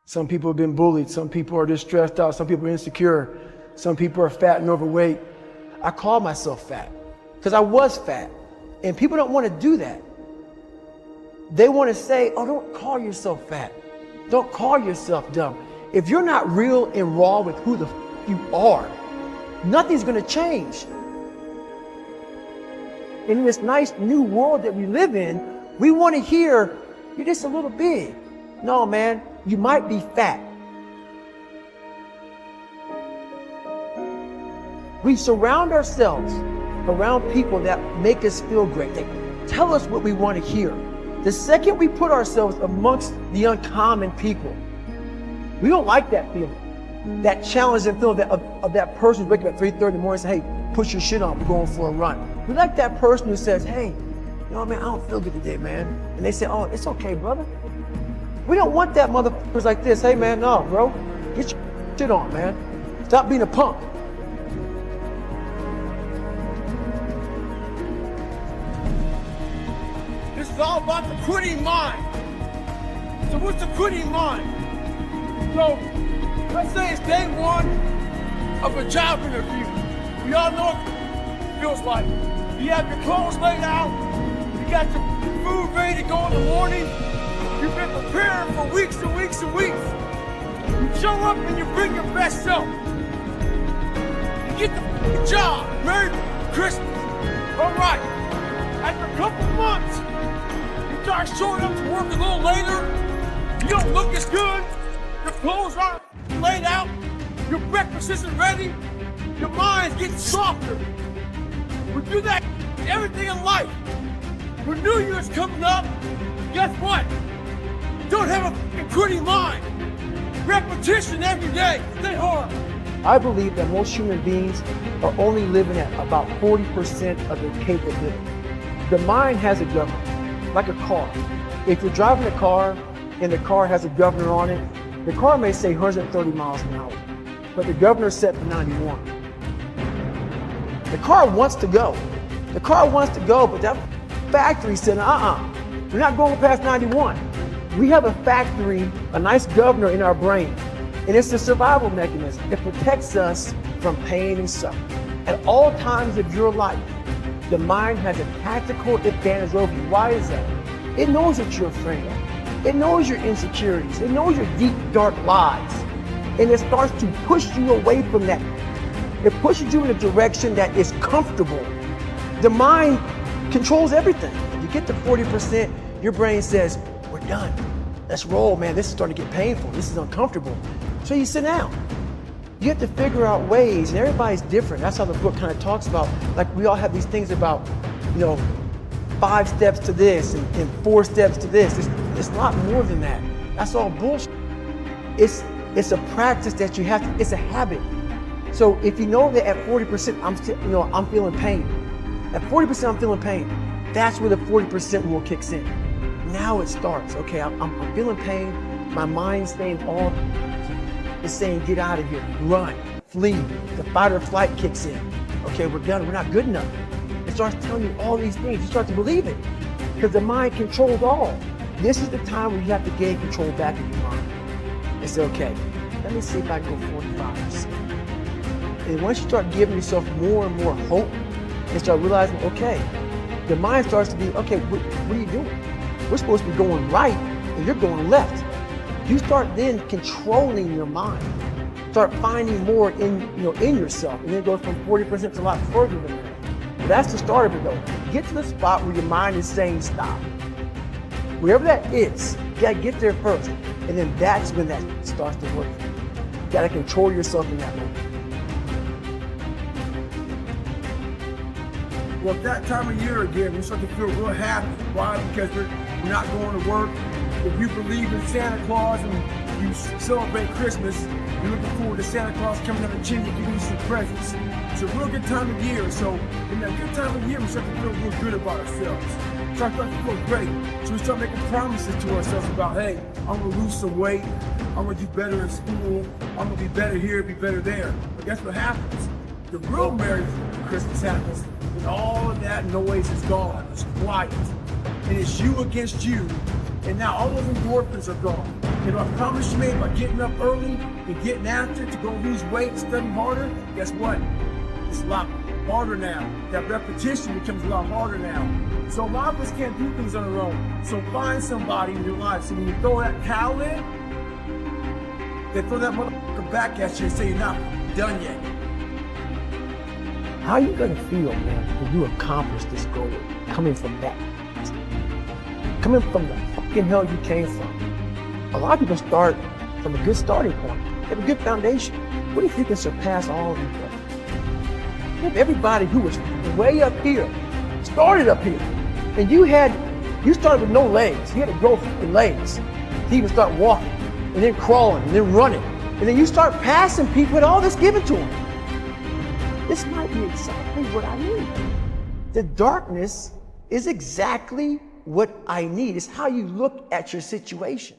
Some people have been bullied. Some people are just stressed out. Some people are insecure. Some people are fat and overweight. I call myself fat because I was fat. And people don't want to do that. They want to say, oh, don't call yourself fat. Don't call yourself dumb. If you're not real and raw with who the you are, nothing's going to change. In this nice new world that we live in, we want to hear, you're just a little big. No, man, you might be fat. We surround ourselves around people that make us feel great. They tell us what we want to hear. The second we put ourselves amongst the uncommon people, we don't like that feeling. That challenge and feeling of that person waking up at 3:30 in the morning and say, hey, put your shit on, we're going for a run. We like that person who says, hey, you know, man, I don't feel good today, man. And they say, oh, it's okay, brother. We don't want that motherfuckers like this. Hey, man, no, bro, get your shit on, man. Stop being a punk. This is all about the quitting mind. So what's the quitting mind? So let's say it's day one of a job interview. We all know what it feels like. You have your clothes laid out. You got your food ready to go in the morning. You've been preparing for weeks and weeks and weeks. You show up and you bring your best self. You get the job. Merry Christmas. All right. After a couple months, you start showing up to work a little later. You don't look as good. Your clothes aren't laid out. Your breakfast isn't ready. Your mind's getting softer. We do that in everything in life. When New Year's coming up, guess what? Don't have a fucking quitting mind. Repetition every day. Stay hard. I believe that most human beings are only living at about 40% of their capability. The mind has a governor, like a car. If you're driving a car and the car has a governor on it, the car may say 130 miles an hour, but the governor's set for 91. The car wants to go. The car wants to go, but that factory said, we're not going past 91. We have a factory, a nice governor in our brain, and it's a survival mechanism. It protects us from pain and suffering. At all times of your life, the mind has a tactical advantage over you. Why is that? It knows that you're afraid of. It knows your insecurities. It knows your deep, dark lies. And it starts to push you away from that. It pushes you in a direction that is comfortable. The mind controls everything. You get to 40%, your brain says, we're done. Let's roll, man. This is starting to get painful. This is uncomfortable. So you sit down. You have to figure out ways, and everybody's different. That's how the book kind of talks about, like we all have these things about, 5 steps to this and 4 steps to this. It's a lot more than that. That's all bullshit. It's a practice that you have to, it's a habit. So if you know that at 40% I'm feeling pain. At 40% I'm feeling pain. That's where the 40% rule kicks in. Now it starts. Okay, I'm feeling pain. My mind's saying it's saying get out of here, run, flee. The fight or flight kicks in. Okay, we're done. We're not good enough. It starts telling you all these things. You start to believe it because the mind controls all. This is the time where you have to gain control back in your mind and say, okay, let me see if I can go 45%. And once you start giving yourself more and more hope and start realizing, okay, the mind starts to be, okay, what are you doing? We're supposed to be going right and you're going left. You start then controlling your mind. Start finding more in yourself, and then it goes from 40% to a lot further than that. But that's the start of it though. Get to the spot where your mind is saying stop. Wherever that is, you gotta get there first. And then that's when that starts to work. You gotta control yourself in that moment. Well, at that time of year again, we start to feel real happy. Why? Because we're not going to work. If you believe in Santa Claus and you celebrate Christmas, you're looking forward to Santa Claus coming down the chimney giving you some presents. It's a real good time of year. So in that good time of year, we start to feel real good about ourselves. Start to feel great. So we start making promises to ourselves about, hey, I'm gonna lose some weight. I'm gonna do better in school. I'm gonna be better here, be better there. But guess what happens? The real Merry Christmas happens when all of that noise is gone. It's quiet. And it's you against you. And now all those endorphins are gone. accomplishment by getting up early and getting after it to go lose weight, study harder, guess what? It's a lot harder now. That repetition becomes a lot harder now. So a lot of us can't do things on our own. So find somebody in your life. So when you throw that towel in, they throw that motherfucker back at you and say you're not done yet. How are you gonna feel, man, when you accomplish this goal coming from that? Coming from the fucking hell you came from. A lot of people start from a good starting point. They have a good foundation. What if you can surpass all of you? If everybody who was way up here started up here, and you started with no legs. You had to grow fucking legs to even start walking, and then crawling, and then running, and then you start passing people with all this given to them. This might be exactly what I need. The darkness is exactly what I need. It's how you look at your situation.